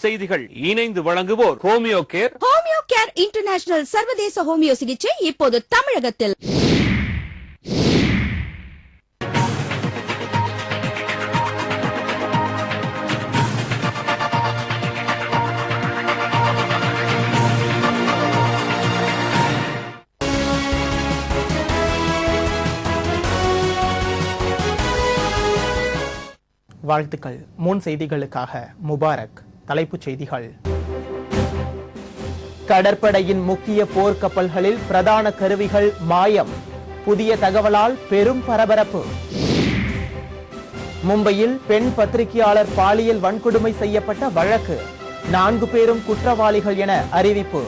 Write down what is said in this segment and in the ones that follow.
செய்திகள் இணைந்து வழங்குவோர் homeo care. Homeo care international சர்வதேச ஹோமியோ சிகிச்சை இப்போது தமிழகத்தில். வாழ்த்துக்கள். முன் செய்திகளுக்காக முபாரக். தலைப்புச் செய்திகள். கடற்படையின் முக்கிய போர்க்கப்பல்களில் பிரதான கருவிகள் மாயம். புதிய தகவலால் பெரும் பரபரப்பு. மும்பையில் பெண் பத்திரிகையாளர் பாலியல் வன்கொடுமை செய்யப்பட்ட வழக்கு. 4 பேரும் குற்றவாளிகள் என அறிவிப்பு.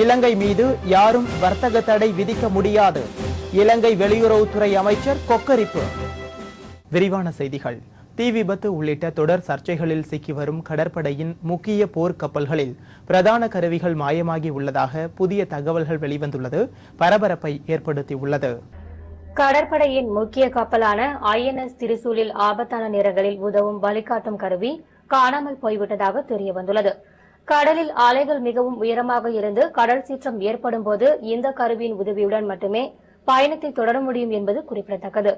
இலங்கை மீது யாரும் வர்த்தக தடை விதிக்க முடியாது. இலங்கை வெளியுறவுத்துறை அமைச்சர் கொக்கரிப்பு. விரிவான செய்திகள். தீ விபத்து உள்ளிட்ட தொடர் சர்ச்சைகளில் சிக்கி வரும் கடற்படையின் முக்கிய போர்க்கப்பல்களில் பிரதான கருவிகள் மாயமாகி உள்ளதாக புதிய தகவல்கள் வெளிவந்துள்ளது பரபரப்பை ஏற்படுத்தியுள்ளது. கடற்படையின் முக்கிய கப்பலான INS திரிசூலில் ஆபத்தான நேரங்களில் உதவும் வழிகாட்டும் கருவி காணாமல் போய்விட்டதாக தெரியவந்துள்ளது. கடலில் அலைகள் மிகவும் உயரமாக இருந்து கடல் சீற்றம் ஏற்படும் போது இந்த கருவியின் உதவியுடன் மட்டுமே பயணத்தை தொடர முடியும் என்பது குறிப்பிடத்தக்கது.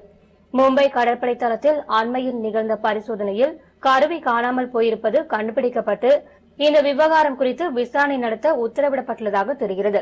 மும்பை கடற்படை தளத்தில் அண்மையில் நிகழ்ந்த பரிசோதனையில் கருவி காணாமல் போயிருப்பது கண்டுபிடிக்கப்பட்டு இந்த விவகாரம் குறித்து விசாரணை நடத்த உத்தரவிடப்பட்டுள்ளதாக தெரிகிறது.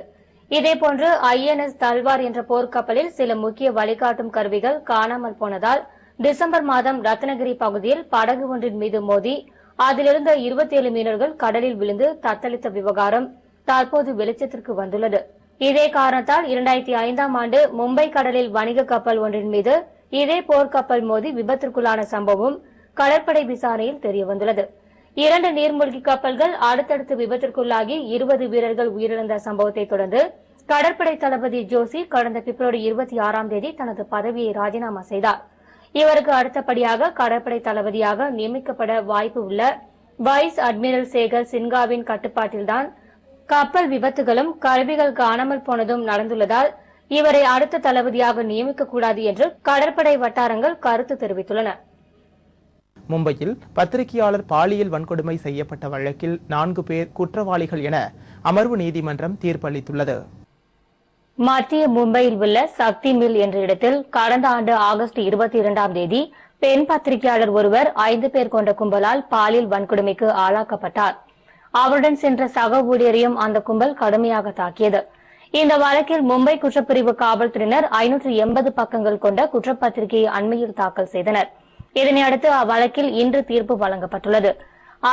இதேபோன்று INS தல்வார் என்ற போர்க்கப்பலில் சில முக்கிய வழிகாட்டும் கருவிகள் காணாமல் போனதால் டிசம்பர் மாதம் ரத்னகிரி பகுதியில் படகு ஒன்றின் மீது மோதி அதிலிருந்த 27 மீனவர்கள் கடலில் விழுந்து தத்தளித்த விவகாரம் தற்போது வெளிச்சத்திற்கு வந்துள்ளது. இதே காரணத்தால் 2005ஆம் ஆண்டு மும்பை கடலில் வணிக கப்பல் ஒன்றின் மீது இதே போர்க்கப்பல் மோதி விபத்திற்குள்ளான சம்பவம் கடற்படை விசாரணையில் தெரியவந்துள்ளது. 2 நீர்மூழ்கி கப்பல்கள் அடுத்தடுத்து விபத்திற்குள்ளாகி 20 வீரர்கள் உயிரிழந்த சம்பவத்தை தொடர்ந்து கடற்படை தளபதி ஜோஷி கடந்த பிப்ரவரி 26ஆம் தேதி தனது பதவியை ராஜினாமா செய்தார். இவருக்கு அடுத்தபடியாக கடற்படை தளபதியாக நியமிக்கப்பட வாய்ப்பு உள்ள வைஸ் அட்மிரல் சேகர் சின்ஹாவின் கட்டுப்பாட்டில்தான் கப்பல் விபத்துகளும் கருவிகள் காணாமல் போனதும் நடந்துள்ளதால் இவரை அடுத்த தளபதியாக நியமிக்கக்கூடாது என்று கடற்படை வட்டாரங்கள் கருத்து தெரிவித்துள்ளன. மும்பையில் பத்திரிகையாளர் பாலியல் வன்கொடுமை செய்யப்பட்ட வழக்கில் 4 பேர் குற்றவாளிகள் என அமர்வு நீதிமன்றம் தீர்ப்பளித்துள்ளது. மத்திய மும்பையில் உள்ள சக்தி மில் என்ற இடத்தில் கடந்த ஆண்டு ஆகஸ்ட் 22ஆம் தேதி பெண் பத்திரிகையாளர் ஒருவர் 5 பேர் கொண்ட கும்பலால் பாலியல் வன்கொடுமைக்கு ஆளாக்கப்பட்டார். அவருடன் சென்ற சக ஊழியரையும் அந்த கும்பல் கடுமையாக தாக்கியது. இந்த வழக்கில் மும்பை குற்றப்பிரிவு காவல்துறையினர் 580 பக்கங்கள் கொண்ட குற்றப்பத்திரிகையை அண்மையில் தாக்கல் செய்தனர். இதனையடுத்து அவ்வழக்கில் இன்று தீர்ப்பு வழங்கப்பட்டுள்ளது.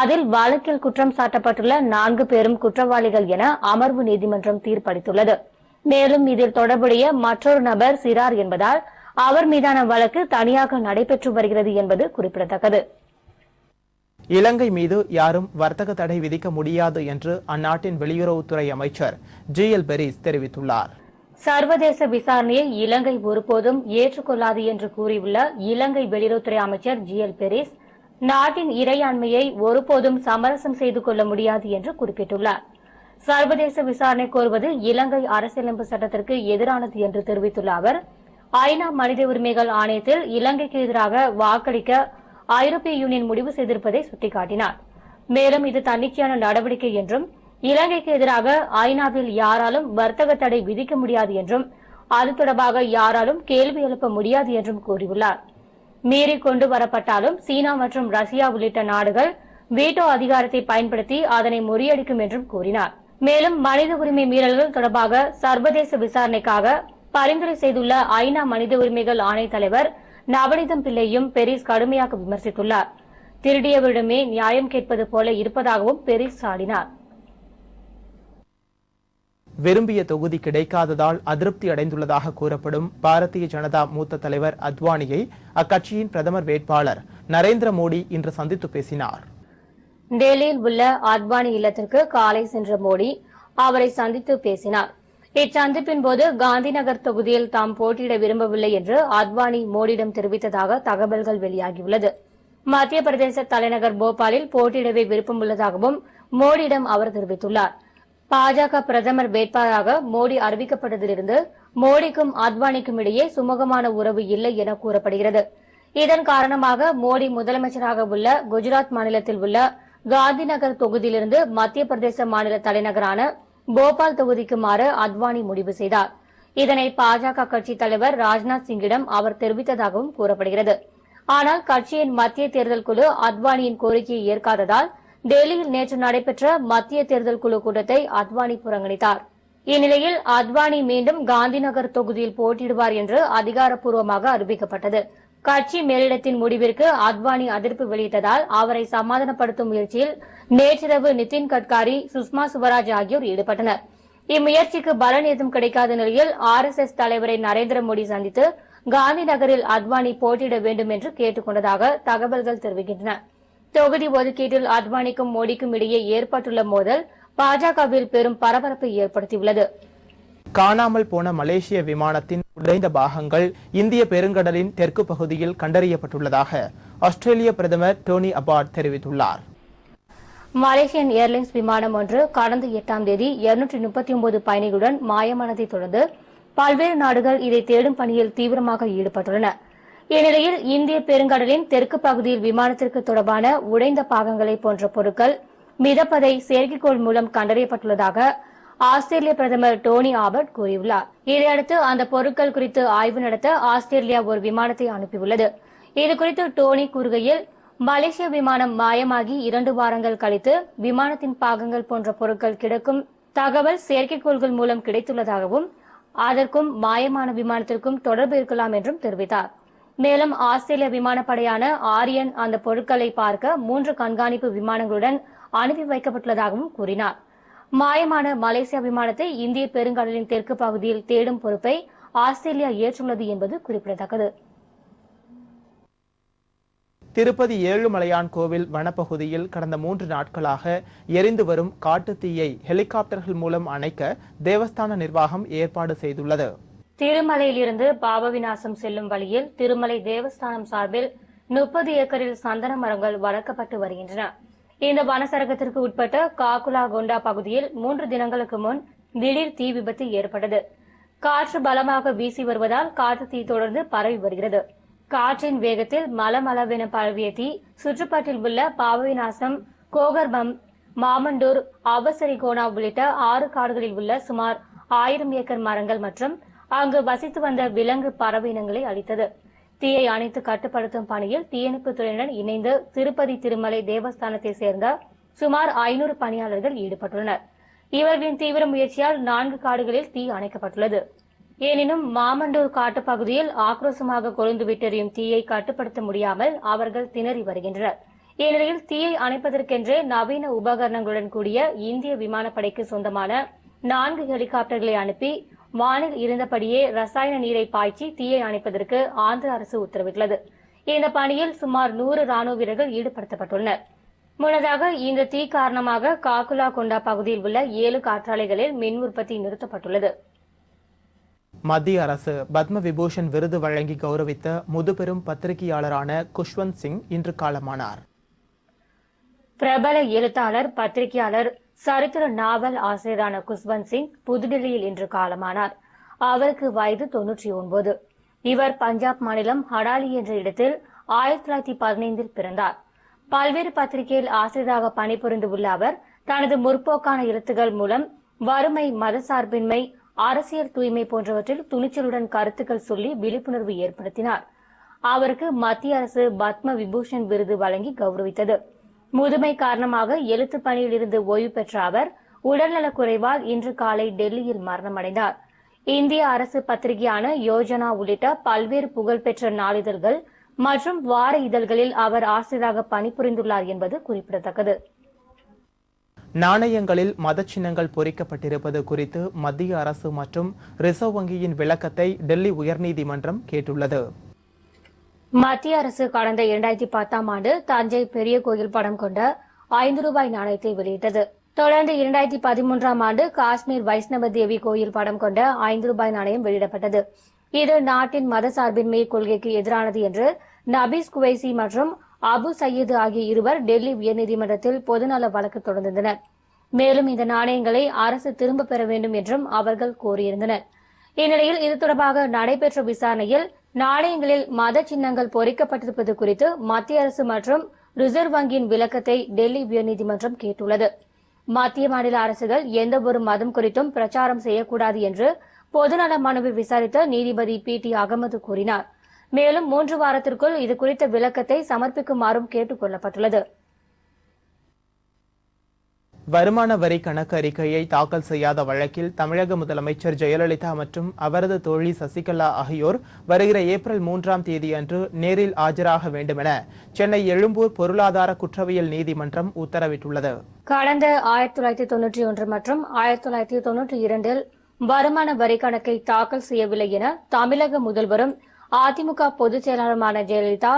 அதில் வழக்கில் குற்றம் சாட்டப்பட்டுள்ள 4 பேரும் குற்றவாளிகள் என அமர்வு நீதிமன்றம் தீர்ப்பளித்துள்ளது. மேலும் இதில் தொடர்புடைய மற்றொரு நபர் சிறார் என்பதால் அவர் மீதான வழக்கு தனியாக நடைபெற்று வருகிறது என்பது குறிப்பிடத்தக்கது. இலங்கை மீது யாரும் வர்த்தக தடை விதிக்க முடியாது என்று அந்நாட்டின் வெளியுறவுத்துறை அமைச்சர் GL பெரிஸ் தெரிவித்துள்ளார். சர்வதேச விசாரணையை இலங்கை ஒருபோதும் ஏற்றுக்கொள்ளாது என்று கூறியுள்ள இலங்கை வெளியுறவுத்துறை அமைச்சர் GL பெரிஸ் நாட்டின் இறையாண்மையை ஒருபோதும் சமரசம் செய்து கொள்ள முடியாது என்று குறிப்பிட்டுள்ளார். சர்வதேச விசாரணை கோருவது இலங்கை அரசியலமைப்பு சட்டத்திற்கு எதிரானது என்று தெரிவித்துள்ள அவர் ஐநா மனித உரிமைகள் ஆணையத்தில் இலங்கைக்கு எதிராக வாக்களிக்க ஐரோப்பிய யூனியன் முடிவு செய்திருப்பதை சுட்டிக்காட்டினார். மேலும் இது தன்னிச்சையான நடவடிக்கை என்றும் இலங்கைக்கு எதிராக ஐநாவில் யாராலும் வர்த்தக தடை விதிக்க முடியாது என்றும் அது தொடர்பாக யாராலும் கேள்வி எழுப்ப முடியாது என்றும் கூறியுள்ளார். மீறி கொண்டு வரப்பட்டாலும் சீனா மற்றும் ரஷ்யா உள்ளிட்ட நாடுகள் வீட்டோ அதிகாரத்தை பயன்படுத்தி அதனை முறியடிக்கும் என்றும் கூறினார். மேலும் மனித உரிமை மீறல்கள் தொடர்பாக சர்வதேச விசாரணைக்காக பரிந்துரை செய்துள்ள ஐநா மனித உரிமைகள் ஆணைய தலைவர் நவநீதம் பிள்ளையும் பெரிஸ் கடுமையாக விமர்சித்துள்ளார். திருடியவரிடமே நியாயம் கேட்பது போல இருப்பதாகவும் பெரிஸ் சாடினார். விரும்பிய தொகுதி கிடைக்காததால் அதிருப்தி அடைந்துள்ளதாக கூறப்படும் பாரதிய ஜனதா மூத்த தலைவர் அத்வானியை அக்கட்சியின் பிரதமர் வேட்பாளர் நரேந்திர மோடி இன்று சந்தித்து பேசினார். டெல்லியில் உள்ள அத்வானி இல்லத்திற்கு காலை சென்ற மோடி அவரை சந்தித்து பேசினார். இச்சந்திப்பின் போது காந்திநகர் தொகுதியில் தாம் போட்டியிட விரும்பவில்லை என்று அத்வானி மோடியிடம் தெரிவித்ததாக தகவல்கள் வெளியாகியுள்ளது. மத்திய பிரதேச தலைநகர் போபாலில் போட்டியிடவே விருப்பம் உள்ளதாகவும் மோடியிடம் அவர் தெரிவித்துள்ளார். பாஜக பிரதமர் வேட்பாளராக மோடி அறிவிக்கப்பட்டதிலிருந்து மோடிக்கும் அத்வானிக்கும் இடையே சுமூகமான உறவு இல்லை என கூறப்படுகிறது. இதன் காரணமாக மோடி முதலமைச்சராக உள்ள குஜராத் மாநிலத்தில் உள்ள காந்தி நகர் தொகுதியிலிருந்து மத்திய பிரதேச மாநில தலைநகரான போபால் தொகுதிக்கு மாற அத்வானி முடிவு செய்தார். இதனை பாஜக கட்சித் தலைவர் ராஜ்நாத் சிங்கிடம் அவர் தெரிவித்ததாகவும் கூறப்படுகிறது. ஆனால் கட்சியின் மத்திய தேர்தல் குழு அத்வானியின் கோரிக்கையை ஏற்காததால் டெல்லியில் நேற்று நடைபெற்ற மத்திய தேர்தல் குழு கூட்டத்தை அத்வானி புறக்கணித்தார். இந்நிலையில் அத்வானி மீண்டும் காந்திநகர் தொகுதியில் போட்டியிடுவார் என்று அதிகாரப்பூர்வமாக அறிவிக்கப்பட்டது. கட்சி மேலிடத்தின் முடிவிற்கு அத்வானி அதிருப்தி வெளியிட்டதால் அவரை சமாதானப்படுத்தும் முயற்சியில் நேற்றிரவு நிதின் கட்காரி, சுஷ்மா சுவராஜ் ஆகியோர் ஈடுபட்டனர். இம்முயற்சிக்கு பலன் ஏதும் கிடைக்காத நிலையில் RSS தலைவரை நரேந்திர மோடி சந்தித்து காந்தி நகரில் அத்வானி போட்டியிட வேண்டும் என்று கேட்டுக் கொண்டதாக தகவல்கள் தெரிவிக்கின்றன. தொகுதி ஒதுக்கீட்டில் அத்வானிக்கும் மோடிக்கும் இடையே ஏற்பட்டுள்ள மோதல் பாஜகவில் பெரும் பரபரப்பை ஏற்படுத்தியுள்ளது. காணாமல் போன மலேசிய விமானத்தின் உடைந்த பாகங்கள் இந்திய பெருங்கடலின் தெற்கு பகுதியில் கண்டறியப்பட்டுள்ளதாக ஆஸ்திரேலிய பிரதமர் டோனி அபாட் தெரிவித்துள்ளார். மலேசியன் ஏர்லைன்ஸ் விமானம் ஒன்று கடந்த 8ஆம் தேதி 239 பயணிகளுடன் மாயமானதை தொடர்ந்து பல்வேறு நாடுகள் இதை தேடும் பணியில் தீவிரமாக ஈடுபட்டுள்ளன. இந்நிலையில் இந்திய பெருங்கடலின் தெற்கு பகுதியில் விமானத்திற்கு தொடர்பான உடைந்த பாகங்களை போன்ற பொருட்கள் மிதப்பதை செயற்கைக்கோள் மூலம் கண்டறியப்பட்டுள்ளதாக ஆஸ்திரேலிய பிரதமர் டோனி ஆபர்ட் கூறியுள்ளார். இதையடுத்து அந்த பொருட்கள் குறித்து ஆய்வு நடத்த ஆஸ்திரேலியா ஒரு விமானத்தை அனுப்பியுள்ளது. இதுகுறித்து டோனி கூறுகையில், மலேசிய விமானம் மாயமாகி 2 வாரங்கள் கழித்து விமானத்தின் பாகங்கள் போன்ற பொருட்கள் கிடைக்கும் தகவல் செயற்கைக்கோள்கள் மூலம் கிடைத்துள்ளதாகவும் அதற்கும் மாயமான விமானத்திற்கும் தொடர்பு இருக்கலாம் என்றும் தெரிவித்தார். மேலும் ஆஸ்திரேலிய விமானப்படையான ஆரியன் அந்த பொருட்களை பார்க்க 3 கண்காணிப்பு விமானங்களுடன் அனுப்பி வைக்கப்பட்டுள்ளதாகவும் கூறினார். மாயமான மலேசியா விமானத்தை இந்திய பெருங்கடலின் தெற்கு பகுதியில் தேடும் பொறுப்பை ஆஸ்திரேலியா ஏற்றுள்ளது என்பது குறிப்பிடத்தக்கது. திருப்பதி ஏழுமலையான் கோவில் வனப்பகுதியில் கடந்த 3 நாட்களாக எரிந்து வரும் காட்டுத்தீயை ஹெலிகாப்டர்கள் மூலம் அணைக்க தேவஸ்தான நிர்வாகம் ஏற்பாடு செய்துள்ளது. திருமலையிலிருந்து பாபவிநாசம் செல்லும் வழியில் திருமலை தேவஸ்தானம் சார்பில் 30 ஏக்கரில் சந்தன மரங்கள் வளர்க்கப்பட்டு வருகின்றன. இந்த வனசரகத்திற்கு உட்பட்ட காக்குலா கொண்டா பகுதியில் 3 தினங்களுக்கு முன் திடீர் தீ விபத்து ஏற்பட்டது. காற்று பலமாக வீசி வருவதால் காட்டு தீ தொடர்ந்து பரவி வருகிறது. காற்றின் வேகத்தில் மலமளவென பரவிய தீ சுற்றுப்பாட்டில் உள்ள பாபவிநாசம், கோகர்பம், மாமண்டூர், அவசரிகோனா உள்ளிட்ட 6 காடுகளில் உள்ள சுமார் 1000 ஏக்கர் மரங்கள் மற்றும் அங்கு வசித்து வந்த விலங்கு பறவை இனங்களை அழித்தது. தீயை அணைத்து கட்டுப்படுத்தும் பணியில் தீயணைப்புத் துறையுடன் இணைந்து திருப்பதி திருமலை தேவஸ்தானத்தை சேர்ந்த சுமார் 500 பணியாளர்கள் ஈடுபட்டுள்ளனர். இவர்களின் தீவிர முயற்சியால் 4 காடுகளில் தீ அணைக்கப்பட்டுள்ளது. எனினும் மாமண்டூர் காட்டுப்பகுதியில் ஆக்ரோஷமாக கொழுந்து விட்டெறியும் தீயை கட்டுப்படுத்த முடியாமல் அவர்கள் திணறி வருகின்றனர். இந்நிலையில் தீயை அணைப்பதற்கென்றே நவீன உபகரணங்களுடன் கூடிய இந்திய விமானப்படைக்கு சொந்தமான 4 ஹெலிகாப்டர்களை அனுப்பி வானில் இருந்தபடியே ரசாயன நீரை பாய்ச்சி தீயை அணைப்பதற்கு ஆந்திர அரசு உத்தரவிட்டுள்ளது. இந்த பணியில் சுமார் 100 ராணுவ வீரர்கள் ஈடுபடுத்தப்பட்டுள்ளனர். முன்னதாக இந்த தீ காரணமாக காக்குலா கொண்டா பகுதியில் உள்ள 7 காற்றாலைகளில் மின் உற்பத்தி நிறுத்தப்பட்டுள்ளது. மத்திய அரசு பத்ம விபூஷன் விருது வழங்கி கௌரவித்த முதுபெரும் பத்திரிகையாளரான குஷ்வந்த் சிங் இன்று காலமானார். பிரபல எழுத்தாளர், பத்திரிகையாளர், சரித்திர நாவல் ஆசிரியரான குஷ்வந்த் சிங் புதுடில்லியில் இன்று காலமானார். அவருக்கு வயது 99. இவர் பஞ்சாப் மாநிலம் ஹடாலி என்ற இடத்தில் 1915 பிறந்தார். பல்வேறு பத்திரிகையில் ஆசிரியராக பணிபுரிந்து உள்ள அவர் தனது முற்போக்கான எழுத்துக்கள் மூலம் வறுமை, மதசார்பின்மை, அரசியல் தூய்மை போன்றவற்றில் துணிச்சலுடன் கருத்துக்கள் சொல்லி விழிப்புணர்வு ஏற்படுத்தினார். அவருக்கு மத்திய அரசு பத்ம விபூஷன் விருது வழங்கி கௌரவித்தது. முதுமை காரணமாக எழுத்து பணியில் இருந்து ஓய்வு பெற்ற அவர் உடல்நலக் குறைவால் இன்று காலை டெல்லியில் மரணமடைந்தார். இந்திய அரசு பத்திரிகையான யோஜனா உள்ளிட்ட பல்வேறு புகழ்பெற்ற நாளிதழ்கள் மற்றும் வார இதழ்களில் அவர் ஆசிரியராக பணிபுரிந்துள்ளார் என்பது குறிப்பிடத்தக்கது. நாணயங்களில் மதச்சின்னங்கள் பொறிக்கப்பட்டிருப்பது குறித்து மத்திய அரசு மற்றும் ரிசர்வ் வங்கியின் விளக்கத்தை டெல்லி உயர்நீதிமன்றம் கேட்டுள்ளது. மத்திய அரசு கடந்த 2010ஆம் ஆண்டு தஞ்சை பெரிய கோயில் படம் கொண்ட 5 ரூபாய் நாணயத்தை வெளியிட்டது. தொடர்ந்து 2013ஆம் ஆண்டு காஷ்மீர் வைஷ்ணவ தேவி கோயில் படம் கொண்ட 5 ரூபாய் நாணயம் வெளியிடப்பட்டது. இது நாட்டின் மதசார்பின்மை கொள்கைக்கு எதிரானது என்று நபீஸ் குவைசி மற்றும் அபு சையீது ஆகிய இருவர் டெல்லி உயர்நீதிமன்றத்தில் பொதுநல வழக்கு தொடர்ந்தனர். மேலும் இந்த நாணயங்களை அரசு திரும்ப பெற வேண்டும் என்றும் அவர்கள் கோரியிருந்தனர். இந்நிலையில் இது தொடர்பாக நடைபெற்ற விசாரணையில் நாணயங்களில் மத சின்னங்கள் பொறிக்கப்பட்டிருப்பது குறித்து மத்திய அரசு மற்றும் ரிசர்வ் வங்கியின் விளக்கத்தை டெல்லி உயர்நீதிமன்றம் கேட்டுள்ளது. மத்திய மாநில அரசுகள் எந்தவொரு மதம் குறித்தும் பிரச்சாரம் செய்யக்கூடாது என்று பொதுநல மனுவை விசாரித்த நீதிபதி PT அகமது கூறினார். மேலும் 3 வாரத்திற்குள் இதுகுறித்த விளக்கத்தை சமர்ப்பிக்குமாறும் கேட்டுக் கொள்ளப்பட்டுள்ளது. வருமான வரி கணக்கு அறிக்கையை தாக்கல் செய்யாத வழக்கில் தமிழக முதலமைச்சர் ஜெயலலிதா மற்றும் அவரது தோழி சசிகலா ஆகியோர் வருகிற ஏப்ரல் 3ஆம் தேதி அன்று நேரில் ஆஜராக வேண்டும் என சென்னை எழும்பூர் பொருளாதார குற்றவியல் நீதிமன்றம் உத்தரவிட்டுள்ளது. கடந்த 1991 மற்றும் 1992 வருமான வரி கணக்கை தாக்கல் செய்யவில்லை என தமிழக முதல்வரும் அதிமுக பொதுச் செயலாளருமான ஜெயலலிதா,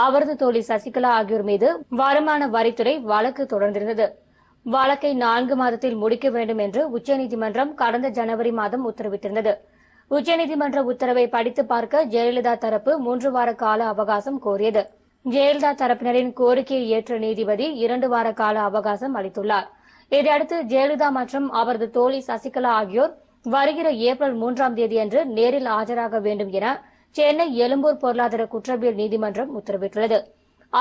அவரது தோழி சசிகலா ஆகியோர் மீது வருமான வரித்துறை வழக்கு தொடர்ந்திருந்தது. வழக்கை 4 மாதத்தில் முடிக்க வேண்டும் என்று உச்சநீதிமன்றம் கடந்த ஜனவரி மாதம் உத்தரவிட்டிருந்தது. உச்சநீதிமன்ற உத்தரவை படித்து பார்க்க ஜெயலலிதா தரப்பு 3 வார கால அவகாசம் கோரியது. ஜெயலலிதா தரப்பினரின் கோரிக்கையை ஏற்ற நீதிபதி 2 வார கால அவகாசம் அளித்துள்ளார். இதையடுத்து ஜெயலலிதா மற்றும் அவரது தோழி சசிகலா ஆகியோர் வருகிற ஏப்ரல் 3ஆம் தேதி அன்று நேரில் ஆஜராக வேண்டும் என சென்னை எழும்பூர் பொருளாதார குற்றவியல் நீதிமன்றம் உத்தரவிட்டுள்ளது.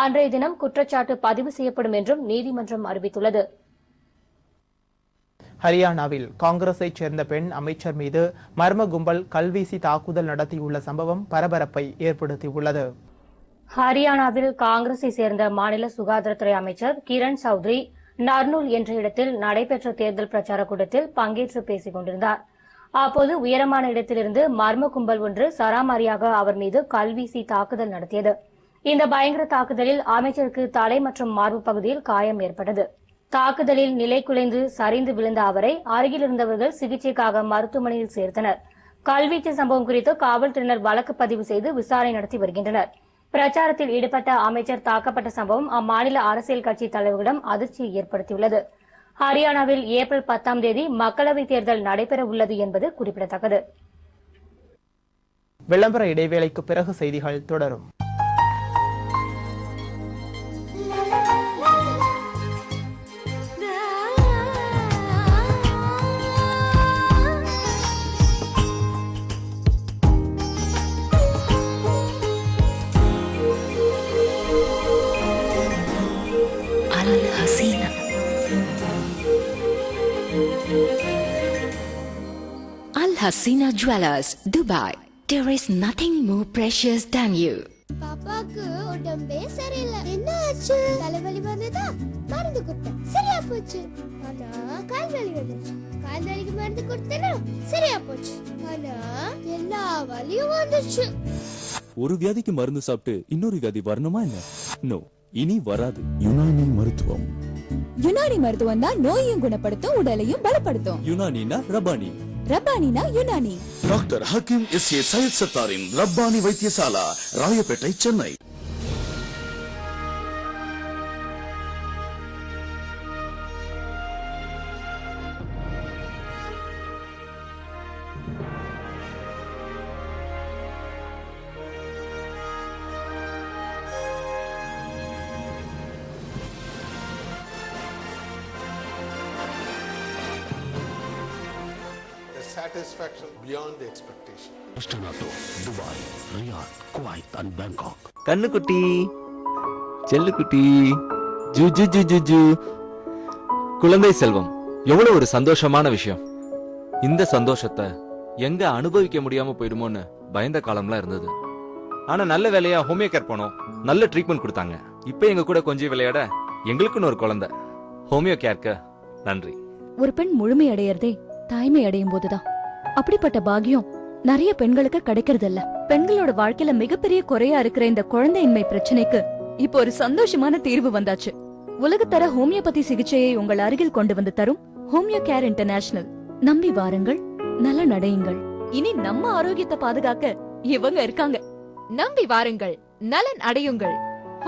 அன்றைய தினம் குற்றச்சாட்டு பதிவு செய்யப்படும் என்றும் நீதிமன்றம் அறிவித்துள்ளது. ஹரியானாவில் காங்கிரஸைச் சேர்ந்த பெண் அமைச்சர் மீது மர்ம கும்பல் கல்வீசி தாக்குதல் நடத்தியுள்ள சம்பவம் பரபரப்பை ஏற்படுத்தியுள்ளது. ஹரியானாவில் காங்கிரஸை சேர்ந்த மாநில சுகாதாரத்துறை அமைச்சர் கிரண் சௌத்ரி நர்னூல் என்ற இடத்தில் நடைபெற்ற தேர்தல் பிரச்சார கூட்டத்தில் பங்கேற்று பேசிக் கொண்டிருந்தார். அப்போது உயரமான இடத்திலிருந்து மர்ம கும்பல் ஒன்று சராமாரியாக அவர் மீது கல்வீசி தாக்குதல் நடத்தியது. இந்த பயங்கர தாக்குதலில் அமைச்சருக்கு தலை மற்றும் மார்பு பகுதியில் காயம் ஏற்பட்டது. தாக்குதலில் நிலை குலைந்து சரிந்து விழுந்த அவரை அருகில் இருந்தவர்கள் சிகிச்சைக்காக மருத்துவமனையில் சேர்த்தனர். கல்வீச்சு சம்பவம் குறித்து காவல்துறையினர் வழக்கு பதிவு செய்து விசாரணை நடத்தி வருகின்றனர். பிரச்சாரத்தில் ஈடுபட்ட அமைச்சர் தாக்கப்பட்ட சம்பவம் அம்மாநில அரசியல் கட்சி தலைவர்களிடம் அதிர்ச்சியை ஏற்படுத்தியுள்ளது. ஹரியானாவில் ஏப்ரல் 10ஆம் தேதி மக்களவைத் தேர்தல் நடைபெற உள்ளது என்பது குறிப்பிடத்தக்கது. விளம்பர இடைவேளைக்கு பிறகு செய்திகள் தொடரும். Al Hasina Jewelers, Dubai. There is nothing more precious than you. பாப்பாக்கு உடம்பே சரியில்லை. என்ன ஆச்சு? தலைவலி வந்ததா? மருந்து கொடுத்தேன், சரியா போச்சு. ஆனா கால் வலி வந்துச்சு. கால் வலிக்கு மருந்து கொடுத்தேனா சரியா போச்சு. ஆனா எல்லா வலியும் வந்துச்சு. ஒரு வியாதிக்கு மருந்து சாப்பிட்டு இன்னொரு வியாதி வரணுமா என்ன? நோ, இனி வராது. யுனானி மருத்துவம். யுனானி மருத்துவம் தான் நோயையும் குணப்படுத்தும், உடலையும் பலப்படுத்தும். யுனானினா ரபானி, ரப்பானினா யுனானி. டாக்டர் ஹக்கீம் SA சையத் சத்தாரின் ரப்பானி வைத்தியசாலா, Royapettah, Chennai. Satisfaction beyond the expectation. Dubai, Riyadh, Kuwait and Bangkok. கண்ணுக்குட்டி, செல்லுக்குட்டி, ஜூ ஜூ ஜூ ஜூ ஜூ. குழந்தை செல்வம் எவ்வளவு ஒரு சந்தோஷமான விஷயம். இந்த சந்தோஷத்தை எங்க அனுபவிக்க முடியாம போயிடுமோன்னு பயந்த காலம்லாம் இருந்தது. ஆனா நல்ல வேலையா ஹோமியோ கேர் போனோம், நல்ல ட்ரீட்மெண்ட் கொடுத்தாங்க. இப்ப எங்க கூட கொஞ்சம் விளையாட எங்களுக்குன்னு ஒரு குழந்தை. ஹோமியோ கேருக்கு நன்றி. ஒரு பெண் முழுமை அடையறதே தாய்மை அடையும் போதுதான். அப்படிப்பட்ட பாக்கியம் நிறைய பெண்களுக்கு கிடைக்கிறது இல்ல. பெண்களோட வாழ்க்கையில மிகப்பெரிய குறையா இருக்கிற இந்த குழந்தையின்மை பிரச்சனைக்கு இப்போ ஒரு சந்தோஷமான தீர்வு வந்தாச்சு. உலகத்தர ஹோமியோபதி சிகிச்சையை உங்கள் அருகில் கொண்டு வந்து தரும் ஹோமியோ கேர் இன்டர்நேஷனல். நம்பி வாருங்கள், நலன் அடையுங்கள். இனி நம்ம ஆரோக்கியத்தை பாதுகாக்க இவங்க இருக்காங்க. நம்பி வாருங்கள், நலன் அடையுங்கள்.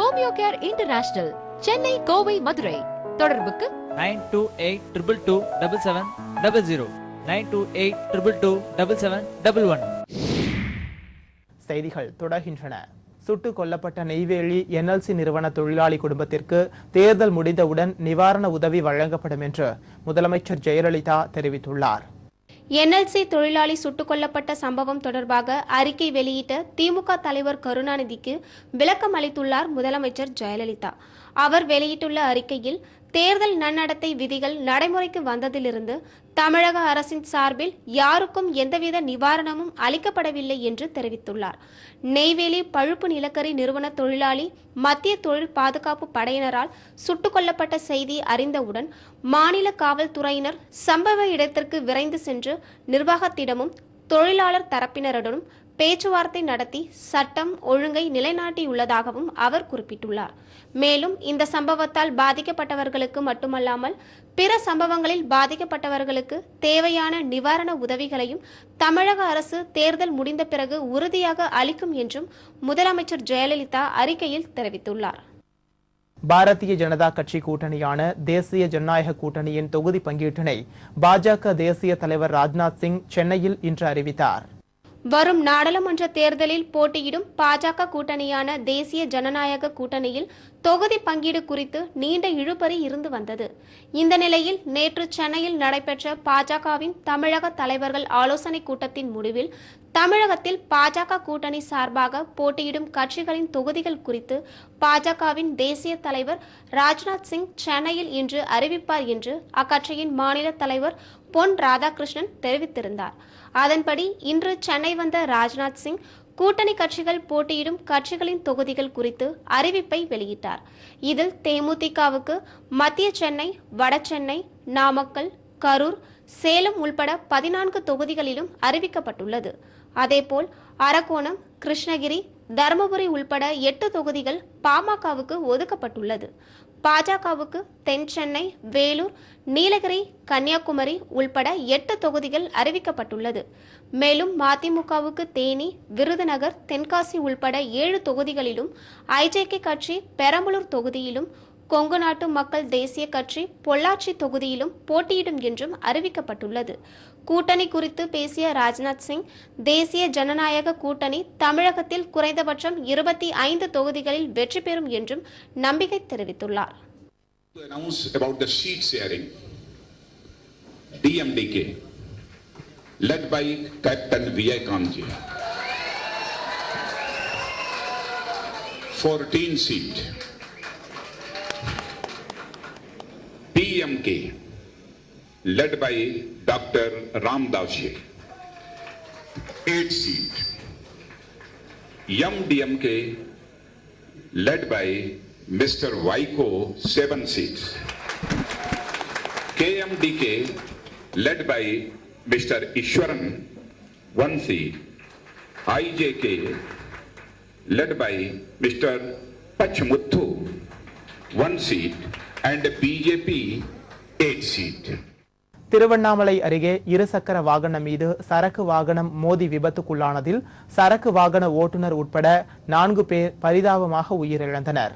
Homeo care international, Chennai, Kovai, Madurai. தொடர்புக்கு 9282227700 9282227711. செய்திகள் தொடர்கின்றன. சுட்டுக் கொல்லப்பட்ட நெய்வேலி NLC நிறுவன தொழிலாளி குடும்பத்திற்கு தேர்தல் முடிந்தவுடன் நிவாரண உதவி வழங்கப்படும் என்று முதலமைச்சர் ஜெயலலிதா தெரிவித்துள்ளார். என்எல்சி தொழிலாளி சுட்டுக் கொல்லப்பட்ட சம்பவம் தொடர்பாக அறிக்கை வெளியிட்ட திமுக தலைவர் கருணாநிதிக்கு விளக்கம் அளித்துள்ளார் முதலமைச்சர் ஜெயலலிதா. அவர் வெளியிட்டுள்ள அறிக்கையில், தேர்தல் நன்னடத்தை விதிகள் நடைமுறைக்கு வந்ததிலிருந்து தமிழக அரசின் சார்பில் யாருக்கும் எந்தவித நிவாரணமும் அளிக்கப்படவில்லை என்று தெரிவித்துள்ளார். நெய்வேலி பழுப்பு நிலக்கரி நிறுவன தொழிலாளி மத்திய தொழில் பாதுகாப்பு படையினரால் சுட்டுக் கொல்லப்பட்ட செய்தி அறிந்தவுடன் மாநில காவல்துறையினர் சம்பவ இடத்திற்கு விரைந்து சென்று நிர்வாகத்திடமும் தொழிலாளர் தரப்பினருடனும் பேச்சுவார்த்தை நடத்தி சட்டம் ஒழுங்கை நிலைநாட்டியுள்ளதாகவும் அவர் குறிப்பிட்டுள்ளார். மேலும் இந்த சம்பவத்தால் பாதிக்கப்பட்டவர்களுக்கு மட்டுமல்லாமல் பிற சம்பவங்களில் பாதிக்கப்பட்டவர்களுக்கு தேவையான நிவாரண உதவிகளையும் தமிழக அரசு தேர்தல் முடிந்த பிறகு உறுதியாக அளிக்கும் என்றும் முதலமைச்சர் ஜெயலலிதா அறிக்கையில் தெரிவித்துள்ளார். பாரதிய ஜனதா கட்சி கூட்டணியான தேசிய ஜனநாயக கூட்டணியின் தொகுதி பங்கீட்டினை பாஜக தேசிய தலைவர் ராஜ்நாத் சிங் சென்னையில் இன்று அறிவித்தார். வரும் நாடாளுமன்ற தேர்தலில் போட்டியிடும் பாஜக கூட்டணியான தேசிய ஜனநாயக கூட்டணியில் தொகுதி பங்கீடு குறித்து நீண்ட இழுபறி இருந்து வந்தது. இந்த நிலையில் நேற்று சென்னையில் நடைபெற்ற பாஜகவின் தமிழக தலைவர்கள் ஆலோசனை கூட்டத்தின் முடிவில் தமிழகத்தில் பாஜக கூட்டணி சார்பாக போட்டியிடும் கட்சிகளின் தொகுதிகள் குறித்து பாஜகவின் தேசிய தலைவர் ராஜ்நாத் சிங் சென்னையில் இன்று அறிவிப்பார் என்று அக்கட்சியின் மாநில தலைவர் பொன் ராதாகிருஷ்ணன் தெரிவித்திருந்தார். அதன்படி இன்று சென்னை வந்த ராஜ்நாத் சிங் கூட்டணி கட்சிகள் போட்டியிடும் கட்சிகளின் தொகுதிகள் குறித்து அறிவிப்பை வெளியிட்டார். இதில் தேமுதிகவுக்கு மத்திய சென்னை, வட சென்னை, நாமக்கல், கரூர், சேலம் உள்பட 14 தொகுதிகளிலும் அறிவிக்கப்பட்டுள்ளது. அதேபோல் அரக்கோணம், கிருஷ்ணகிரி, தருமபுரி உள்பட 8 தொகுதிகள் பாமகவுக்கு ஒதுக்கப்பட்டுள்ளது. பாஜகவுக்கு தென் சென்னை, வேலூர், நீலகிரி, கன்னியாகுமரி உள்பட 8 தொகுதிகள் அறிவிக்கப்பட்டுள்ளது. மேலும் மதிமுகவுக்கு தேனி, விருதுநகர், தென்காசி உள்பட 7 தொகுதிகளிலும், ஐஜேகே கட்சி பெரம்பலூர் தொகுதியிலும், கொங்கு நாட்டு மக்கள் தேசிய கட்சி பொள்ளாச்சி தொகுதியிலும் போட்டியிடும் என்றும் அறிவிக்கப்பட்டுள்ளது. கூட்டணி குறித்து பேசிய ராஜ்நாத் சிங், தேசிய ஜனநாயக கூட்டணி தமிழகத்தில் குறைந்தபட்சம் 25 தொகுதிகளில் வெற்றி பெறும் என்றும் நம்பிக்கை தெரிவித்துள்ளார். DMDK led by Captain Vijay Kanji 14 seat. PMK led by Dr. Ramdas 8 seat. MDMK led by Mr. Vaiko 7 seats. KMDK led by Mr. Ishwaran 1 seat. IJK led by Mr. Pachmuthu 1 seat and BJP 8 seat. Tiruvannamalai அருகே இருசக்கர வாகனம் மீது சரக்கு வாகனம் மோதி விபத்துக்குள்ளானதில் சரக்கு வாகன ஓட்டுநர் உட்பட 4 பேர் பரிதாபமாக உயிரிழந்தனர்.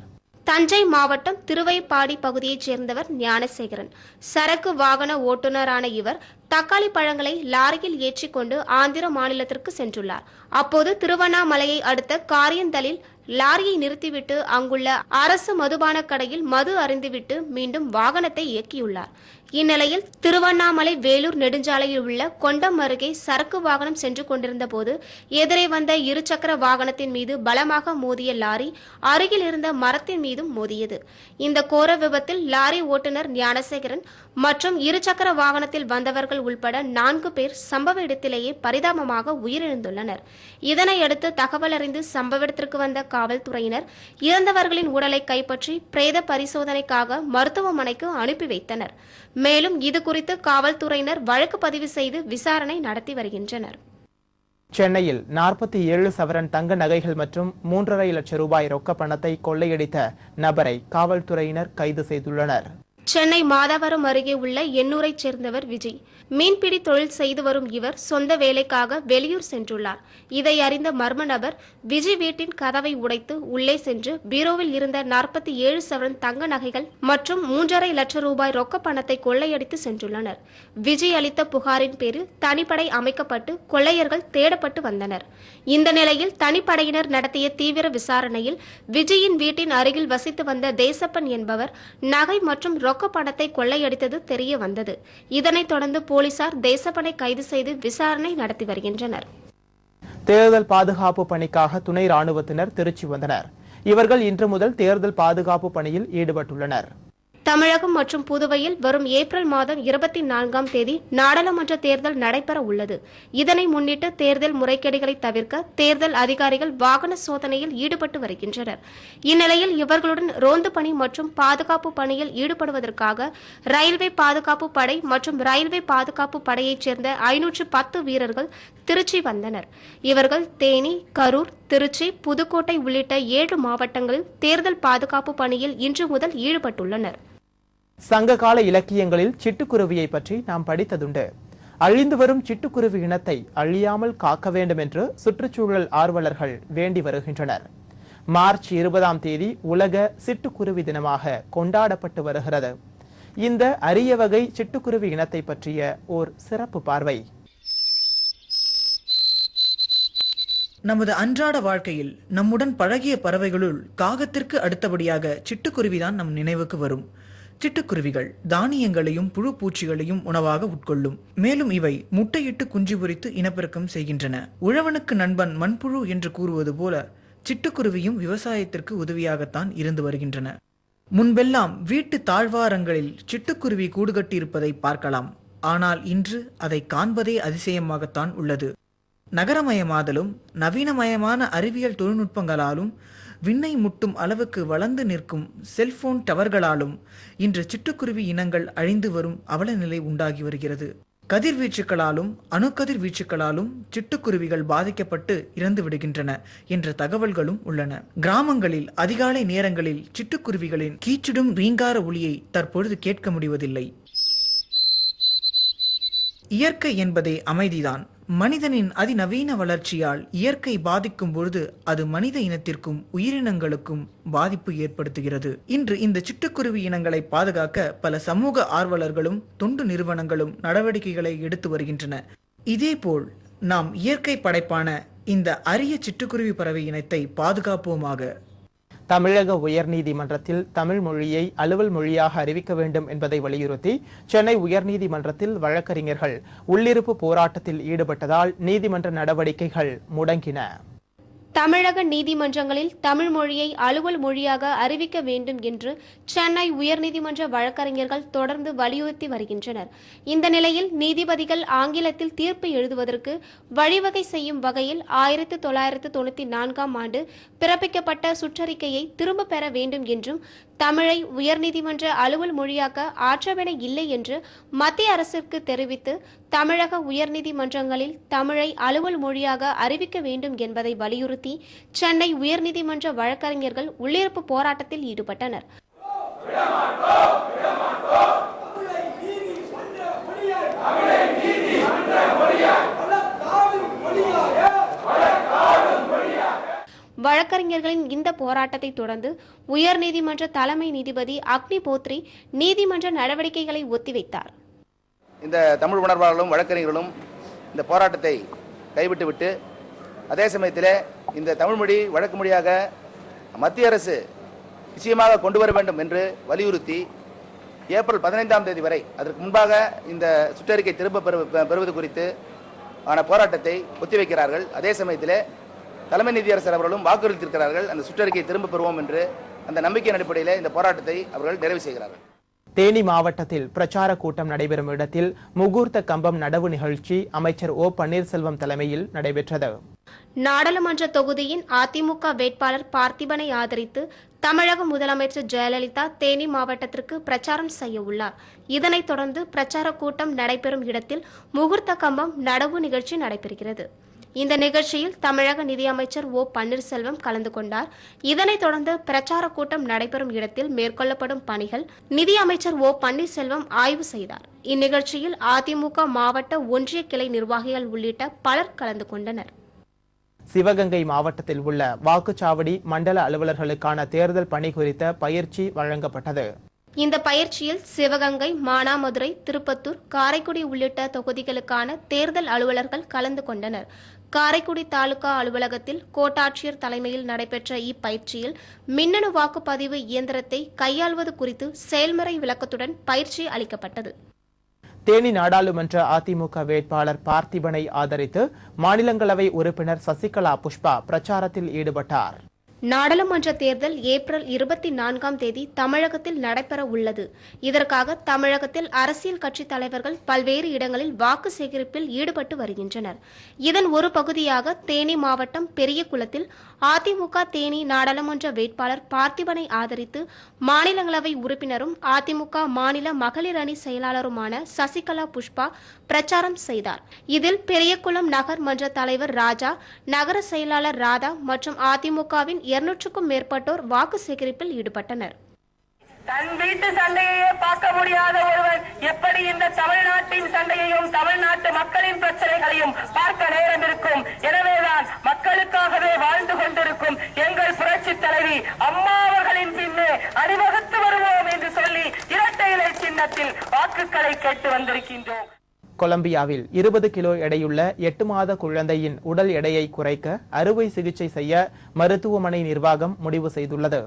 தஞ்சை மாவட்டம் திருவைப்பாடி பகுதியைச் சேர்ந்தவர் ஞானசேகரன். சரக்கு வாகன ஓட்டுநரான இவர் தக்காளி பழங்களை லாரியில் ஏற்றிக்கொண்டு ஆந்திர மாநிலத்திற்கு சென்றுள்ளார். அப்போது திருவண்ணாமலையை அடுத்த காரியந்தலில் லாரியை நிறுத்திவிட்டு அங்குள்ள அரசு மதுபான கடையில் மது அருந்திவிட்டு மீண்டும் வாகனத்தை இயக்கியுள்ளார். இந்நிலையில் திருவண்ணாமலை வேலூர் நெடுஞ்சாலையில் உள்ள கொண்டம் அருகே சரக்கு வாகனம் சென்று கொண்டிருந்த போது எதிரே வந்த இருசக்கர வாகனத்தின் மீது பலமாக மோதிய லாரி அருகில் இருந்த மரத்தின் மீதும் மோதியது. இந்த கோர விபத்தில் லாரி ஓட்டுநர் ஞானசேகரன் மற்றும் இருசக்கர வாகனத்தில் வந்தவர்கள் உள்பட 4 பேர் சம்பவ இடத்திலேயே பரிதாபமாக உயிரிழந்துள்ளனர். இதனையடுத்து தகவல் அறிந்து சம்பவ இடத்திற்கு வந்த காவல்துறையினர் இறந்தவர்களின் உடலை கைப்பற்றி பிரேத பரிசோதனைக்காக மருத்துவமனைக்கு அனுப்பி வைத்தனர். மேலும் இதுகுறித்து காவல்துறையினர் வழக்கு பதிவு செய்து விசாரணை நடத்தி வருகின்றனர். சென்னையில் 47 சவரன் தங்க நகைகள் மற்றும் 3.5 லட்சம் ரூபாய் ரொக்க பணத்தை கொள்ளையடித்த நபரை காவல்துறையினர் கைது செய்துள்ளனர். சென்னை மாதவரம் அருகே உள்ள எண்ணூரைச் சேர்ந்தவர் விஜய். மீன்பிடி தொழில் செய்து வரும் இவர் சொந்த வேலைக்காக வெளியூர் சென்றுள்ளார். இதை அறிந்த மர்ம நபர் விஜய் வீட்டின் கதவை உடைத்து உள்ளே சென்று பீரோவில் இருந்த 47 சவரன் தங்க நகைகள் மற்றும் 3.5 லட்சம் ரூபாய் ரொக்க பணத்தை கொள்ளையடித்து சென்றுள்ளனர். விஜய் அளித்த புகாரின் பேரில் தனிப்படை அமைக்கப்பட்டு கொள்ளையர்கள் தேடப்பட்டு வந்தனர். இந்த நிலையில் தனிப்படையினர் நடத்திய தீவிர விசாரணையில் விஜயின் வீட்டின் அருகில் வசித்து வந்த தேசப்பன் என்பவர் நகை மற்றும் ரொக்க பணத்தை கொள்ளையடித்தது தெரிய வந்தது. இதனைத் தொடர்ந்து போலீசார் தேசப்படை கைது செய்து விசாரணை நடத்தி வருகின்றனர். தேர்தல் பாதுகாப்பு பணிக்காக துணை ராணுவத்தினர் திருச்சி வந்தனர். இவர்கள் இன்று முதல் தேர்தல் பாதுகாப்பு பணியில் ஈடுபட்டுள்ளனர். தமிழகம் மற்றும் புதுவையில் வரும் ஏப்ரல் மாதம் 24ஆம் தேதி நாடாளுமன்ற தேர்தல் நடைபெற உள்ளது. இதனை முன்னிட்டு தேர்தல் முறைகேடுகளை தவிர்க்க தேர்தல் அதிகாரிகள் வாகன சோதனையில் ஈடுபட்டு வருகின்றனர். இந்நிலையில் இவர்களுடன் ரோந்து பணி மற்றும் பாதுகாப்பு பணியில் ஈடுபடுவதற்காக ரயில்வே பாதுகாப்பு படை மற்றும் ரயில்வே பாதுகாப்பு படையைச் சேர்ந்த 510 வீரர்கள் திருச்சி வந்தனர். இவர்கள் தேனி, கரூர், திருச்சி, புதுக்கோட்டை உள்ளிட்ட 7 மாவட்டங்களில் தேர்தல் பாதுகாப்பு பணியில் இன்று முதல் ஈடுபட்டுள்ளனர். சங்ககால இலக்கியங்களில் சிட்டுக்குருவியை பற்றி நாம் படித்ததுண்டு. அழிந்து வரும் சிட்டுக்குருவி இனத்தை அழியாமல் காக்க வேண்டும் என்று சுற்றுச்சூழல் ஆர்வலர்கள் வேண்டி வருகின்றனர். மார்ச் 20ஆம் தேதி உலக சிட்டுக்குருவி தினமாக கொண்டாடப்பட்டு வருகிறது. இந்த அரிய வகை சிட்டுக்குருவி இனத்தை பற்றிய ஓர் சிறப்பு பார்வை. நமது அன்றாட வாழ்க்கையில் நம்முடன் பழகிய பறவைகளுள் காகத்திற்கு அடுத்தபடியாக சிட்டுக்குருவிதான் நம் நினைவுக்கு வரும். சிட்டுக்குருவிகள் தானியங்களையும் புழு பூச்சிகளையும் உணவாக உட்கொள்ளும். மேலும் இவை முட்டையிட்டு குஞ்சு பொரித்து இனப்பெருக்கம் செய்கின்றன. உழவனுக்கு நண்பன் மண்புழு என்று கூறுவது போல சிட்டுக்குருவியும் விவசாயத்திற்கு உதவியாகத்தான் இருந்து வருகின்றன. முன்பெல்லாம் வீட்டு தாழ்வாரங்களில் சிட்டுக்குருவி கூடு கட்டியிருப்பதை பார்க்கலாம். ஆனால் இன்று அதை காண்பதே அதிசயமாகத்தான் உள்ளது. நகரமயமாதலும் நவீனமயமான அறிவியல் தொழில்நுட்பங்களாலும் விண்ணை முட்டும் அளவுக்கு வளர்ந்து நிற்கும் செல்போன் டவர்களாலும் இன்று சிட்டுக்குருவி இனங்கள் அழிந்து வரும் அவல நிலை உண்டாகி வருகிறது. கதிர்வீச்சுக்களாலும் அணுக்கதிர் வீச்சுக்களாலும் சிட்டுக்குருவிகள் பாதிக்கப்பட்டு இறந்து விடுகின்றன என்ற தகவல்களும் உள்ளன. கிராமங்களில் அதிகாலை நேரங்களில் சிட்டுக்குருவிகளின் கீச்சிடும் ரீங்கார ஒலியை தற்பொழுது கேட்க முடிவதில்லை. இயற்கை என்பதே அமைதிதான். மனிதனின் அதிநவீன வளர்ச்சியால் இயற்கை பாதிக்கும் பொழுது அது மனித இனத்திற்கும் உயிரினங்களுக்கும் பாதிப்பு ஏற்படுத்துகிறது. இன்று இந்த சிட்டுக்குருவி இனங்களை பாதுகாக்க பல சமூக ஆர்வலர்களும் தொண்டு நிறுவனங்களும் நடவடிக்கைகளை எடுத்து வருகின்றன. இதேபோல் நாம் இயற்கை படைப்பான இந்த அரிய சிட்டுக்குருவி பறவை இனத்தை பாதுகாப்போமாக. தமிழக உயர்நீதிமன்றத்தில் தமிழ் மொழியை அலுவல் மொழியாக அறிவிக்க வேண்டும் என்பதை வலியுறுத்தி சென்னை உயர்நீதிமன்றத்தில் வழக்கறிஞர்கள் உள்ளிருப்பு போராட்டத்தில் ஈடுபட்டதால் நீதிமன்ற நடவடிக்கைகள் முடங்கின. தமிழக நீதிமன்றங்களில் தமிழ் மொழியை அலுவல் மொழியாக அறிவிக்க வேண்டும் என்று சென்னை உயர்நீதிமன்ற வழக்கறிஞர்கள் தொடர்ந்து வலியுறுத்தி வருகின்றனர். இந்த நிலையில் நீதிபதிகள் ஆங்கிலத்தில் தீர்ப்பு எழுதுவதற்கு வழிவகை செய்யும் வகையில் 1994ஆம் ஆண்டு பிறப்பிக்கப்பட்ட சுற்றறிக்கையை திரும்ப பெற வேண்டும் என்றும் தமிழை உயர்நீதிமன்ற அலுவல் மொழியாக்க ஆட்சேபனை இல்லை என்று மத்திய அரசிற்கு தெரிவித்து தமிழக உயர்நீதிமன்றங்களில் தமிழை அலுவல் மொழியாக அறிவிக்க வேண்டும் என்பதை வலியுறுத்தி சென்னை உயர்நீதிமன்ற வழக்கறிஞர்கள் உள்ளிருப்பு போராட்டத்தில் ஈடுபட்டனர். வழக்கறிஞர்களின் இந்த போராட்டத்தை தொடர்ந்து உயர்நீதிமன்ற தலைமை நீதிபதி அக்னிஹோத்ரி நீதிமன்ற நடவடிக்கைகளை ஒத்திவைத்தார். இந்த தமிழ் உணர்வாளர்களும் வழக்கறிஞர்களும் இந்த போராட்டத்தை கைவிட்டுவிட்டு அதே சமயத்தில் இந்த தமிழ்மொழி வழக்கு மொழியாக மத்திய அரசு நிச்சயமாக கொண்டு வர வேண்டும் என்று வலியுறுத்தி ஏப்ரல் 15ஆம் தேதி வரை அதற்கு முன்பாக இந்த சுற்றறிக்கை திரும்ப பெறுவது குறித்து ஆன போராட்டத்தை ஒத்திவைக்கிறார்கள். அதே சமயத்தில் தலைமை நீதியரசர் அவர்களும் வாக்குறுதியிருக்கிறார்கள் அந்த சுற்றறிக்கையை திரும்ப பெறுவோம் என்று. அந்த நம்பிக்கையின் அடிப்படையில் இந்த போராட்டத்தை அவர்கள் நிறைவு செய்கிறார்கள். தேனி மாவட்டத்தில் பிரச்சார கூட்டம் நடைபெறும் இடத்தில் முகூர்த்த கம்பம் நடவு நிகழ்ச்சி அமைச்சர் ஓ பன்னீர்செல்வம் தலைமையில் நடைபெற்றது. நாடாளுமன்ற தொகுதியின் அதிமுக வேட்பாளர் பார்த்திபனை ஆதரித்து தமிழக முதலமைச்சர் ஜெயலலிதா தேனி மாவட்டத்திற்கு பிரச்சாரம் செய்ய உள்ளார். இதனைத் தொடர்ந்து பிரச்சார கூட்டம் நடைபெறும் இடத்தில் முகூர்த்த கம்பம் நடவு நிகழ்ச்சி நடைபெறுகிறது. இந்த நிகழ்ச்சியில் தமிழக நிதியமைச்சர் ஓ பன்னீர்செல்வம் கலந்து கொண்டார். இதனைத் தொடர்ந்து பிரச்சார கூட்டம் நடைபெறும் இடத்தில் மேற்கொள்ளப்படும் பணிகள் நிதியமைச்சர் ஓ பன்னீர்செல்வம் ஆய்வு செய்தார். இந்நிகழ்ச்சியில் அதிமுக மாவட்ட ஒன்றிய கிளை நிர்வாகிகள் உள்ளிட்ட பலர் கலந்து கொண்டனர். சிவகங்கை மாவட்டத்தில் உள்ள வாக்குச்சாவடி மண்டல அலுவலர்களுக்கான தேர்தல் பணி குறித்த பயிற்சி வழங்கப்பட்டது. இந்த பயிற்சியில் சிவகங்கை, மானாமதுரை, திருப்பத்தூர், காரைக்குடி உள்ளிட்ட தொகுதிகளுக்கான தேர்தல் அலுவலர்கள் கலந்து கொண்டனர். காரைக்குடி தாலுகா அலுவலகத்தில் கோட்டாட்சியர் தலைமையில் நடைபெற்ற இப்பயிற்சியில் மின்னணு வாக்குப்பதிவு இயந்திரத்தை கையாள்வது குறித்து செயல்முறை விளக்கத்துடன் பயிற்சி அளிக்கப்பட்டது. தேனி நாடாளுமன்ற அதிமுக வேட்பாளர் பார்த்திபனை ஆதரித்து மாநிலங்களவை உறுப்பினர் சசிகலா புஷ்பா பிரச்சாரத்தில் ஈடுபட்டார். நாடாளுமன்ற தேர்தல் ஏப்ரல் 24ஆம் தேதி தமிழகத்தில் நடைபெற உள்ளது. இதற்காக தமிழகத்தில் அரசியல் கட்சித் தலைவர்கள் பல்வேறு இடங்களில் வாக்கு சேகரிப்பில் ஈடுபட்டு வருகின்றனர். இதன் ஒரு பகுதியாக தேனி மாவட்டம் பெரியகுளத்தில் அதிமுக தேனி நாடாளுமன்ற வேட்பாளர் பார்த்திபனை ஆதரித்து மாநிலங்களவை உறுப்பினரும் அதிமுக மாநில மகளிர் அணி செயலாளருமான சசிகலா புஷ்பா பிரச்சாரம் செய்தார். இதில் பெரியகுளம் நகர் மன்ற தலைவர் ராஜா, நகர செயலாளர் ராதா மற்றும் அதிமுகவின் 200க்கும் மேற்பட்டோர் வாக்கு சேகரிப்பில் ஈடுபட்டனர். தன் வீட்டு சண்டையே பார்க்க முடியாத ஒருவன் எப்படி இந்த தமிழ்நாட்டின் சண்டையையும் தமிழ்நாட்டு மக்களின் பிரச்சனைகளையும் பார்க்க நேரம் இருக்கும்? எனவேதான் மக்களுக்காகவே வாழ்ந்து கொண்டிருக்கும் எங்கள் புரட்சி தலைவி அம்மா அவர்களின் பின்னே அணிவகுத்து வருவோம் என்று சொல்லி இரட்டை இலை சின்னத்தில் வாக்குகளை கேட்டு வந்திருக்கின்றோம். கொலம்பியாவில் 20 கிலோ எடையுள்ள 8 மாத குழந்தையின் உடல் எடையை குறைக்க அறுவை சிகிச்சை செய்ய மருத்துவமனை நிர்வாகம் முடிவு செய்துள்ளது.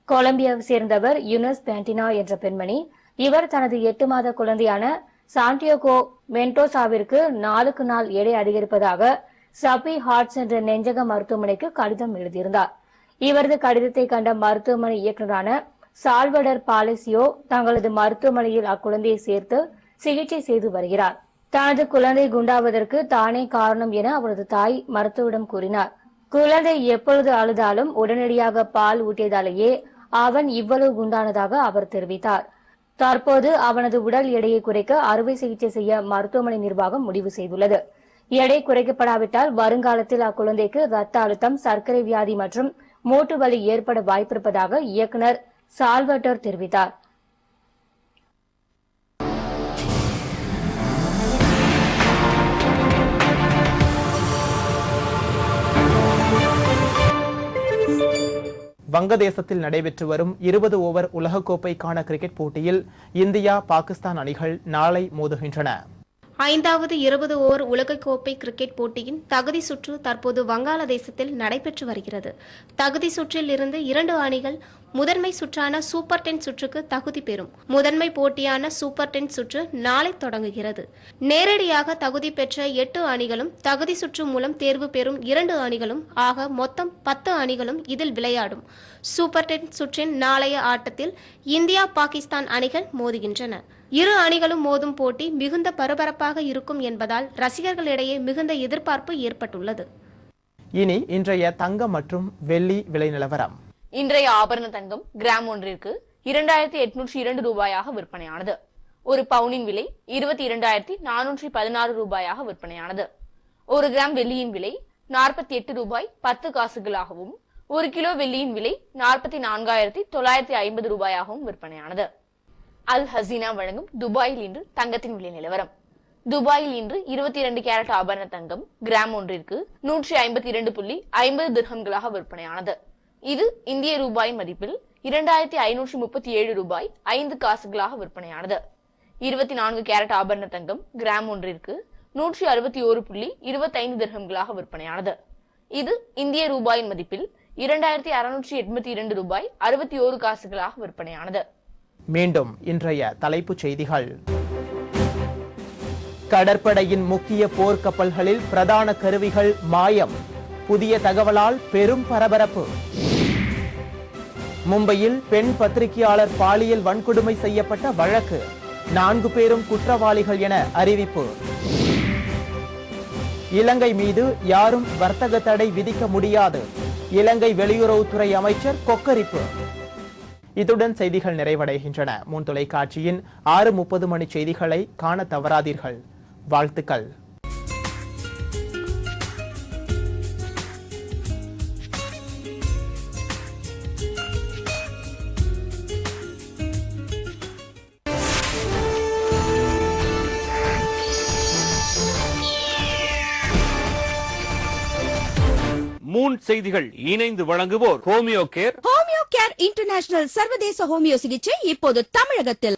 கொலம்பியாவை சேர்ந்தவர் யுனஸ் பேண்டினா என்ற பெண்மணி. இவர் தனது 8 மாத குழந்தையான சாண்டியாகோ மென்டோசாவிற்கு நாளுக்கு நாள் எடை அதிகரிப்பதாக சபி ஹார்ட்ஸ் என்ற நெஞ்சக மருத்துவமனைக்கு கடிதம் எழுதியிருந்தார். இவரது கடிதத்தை கண்ட மருத்துவமனை இயக்குநரான சால்வடர் பாலிசியோ தங்களது மருத்துவமனையில் அக்குழந்தையை சேர்த்து சிகிச்சை செய்து வருகிறார். தனது குழந்தை குண்டாவதற்கு தானே காரணம் என அவரது தாய் மருத்துவரிடம் கூறினார். குழந்தை எப்பொழுது அழுதாலும் உடனடியாக பால் ஊட்டியதாலேயே அவன் இவ்வளவு குண்டானதாக அவர் தெரிவித்தார். தற்போது அவனது உடல் எடையை குறைக்க அறுவை சிகிச்சை செய்ய மருத்துவமனை நிர்வாகம் முடிவு செய்துள்ளது. எடை குறைக்கப்படாவிட்டால் வருங்காலத்தில் அக்குழந்தைக்கு இரத்த அழுத்தம், சர்க்கரை வியாதி மற்றும் மூட்டு வலி ஏற்பட வாய்ப்பிருப்பதாக இயக்குநர் சால்வட்டர் தெரிவித்தார். வங்கதேசத்தில் நடைபெற்று வரும் 20 ஓவர் உலகக்கோப்பைக்கான கிரிக்கெட் போட்டியில் இந்தியா, பாகிஸ்தான் அணிகள் நாளை மோதுகின்றன. 5வது 20 ஓவர் உலகக்கோப்பை கிரிக்கெட் போட்டியின் தகுதி சுற்று தற்போது வங்காளதேசத்தில் நடைபெற்று வருகிறது. தகுதி சுற்றில் இருந்து 2 அணிகள் முதன்மை சுற்றான சூப்பர் 10 சுற்றுக்கு தகுதி பெறும். முதன்மை போட்டியான சூப்பர் 10 சுற்று நாளை தொடங்குகிறது. நேரடியாக தகுதி பெற்ற 8 அணிகளும் தகுதி சுற்று மூலம் தேர்வு பெறும் 2 அணிகளும் ஆக மொத்தம் 10 அணிகளும் இதில் விளையாடும். சூப்பர் 10 சுற்றின் நாளைய ஆட்டத்தில் இந்தியா, பாகிஸ்தான் அணிகள் மோதுகின்றன. இரு அணிகளும் மோதும் போட்டி மிகுந்த பரபரப்பாக இருக்கும் என்பதால் ரசிகர்களிடையே மிகுந்த எதிர்பார்ப்பு ஏற்பட்டுள்ளது. இனி இன்றைய தங்கம் மற்றும் வெள்ளி விலை நிலவரம். இன்றைய ஆபரண தங்கம் கிராம் ஒன்றிற்கு 2802 ரூபாயாக விற்பனையானது. ஒரு பவுனின் விலை 22,416 ரூபாயாக விற்பனையானது. 1 கிராம் வெள்ளியின் விலை 48 ரூபாய் 10 காசுகளாகவும் 1 கிலோ வெள்ளியின் விலை 44,950 ரூபாயாகவும் விற்பனையானது. அல் ஹசீனா வழங்கும் துபாயில் இன்று தங்கத்தின் விலை நிலவரம். துபாயில் இன்று 22 கேரட் ஆபரண தங்கம் கிராம் ஒன்றிற்கு 152.50 திர்ஹம்களாக விற்பனையானது. இது இந்திய ரூபாயின் மதிப்பில் 2537 ரூபாய் 5 காசுகளாக விற்பனையானது. 24 கேரட் ஆபரண தங்கம் கிராம் ஒன்றிற்கு 161.25 திர்ஹம்களாக விற்பனையானது. இது இந்திய ரூபாயின் மதிப்பில் 2682 ரூபாய் 61 காசுகளாக விற்பனையானது. மீண்டும் இன்றைய தலைப்புச் செய்திகள். கடற்படையின் முக்கிய போர்க்கப்பல்களில் பிரதான கருவிகள் மாயம். புதிய தகவலால் பெரும் பரபரப்பு. மும்பையில் பெண் பத்திரிகையாளர் பாலியல் வன்கொடுமை செய்யப்பட்ட வழக்கு. 4 பேரும் குற்றவாளிகள் என அறிவிப்பு. இலங்கை மீது யாரும் வர்த்தக தடை விதிக்க முடியாது. இலங்கை வெளியுறவுத்துறை அமைச்சர் கொக்கரிப்பு. இத்துடன் செய்திகள் நிறைவடைகின்றன. முன் தொலைக்காட்சியின் 6:30 மணி செய்திகளை காண தவறாதீர்கள். வாழ்த்துக்கள். மூன் செய்திகள் இணைந்து வழங்குவோர் homeo care. Homeo care international சர்வதேச ஹோமியோ சிகிச்சை இப்போது தமிழகத்தில்.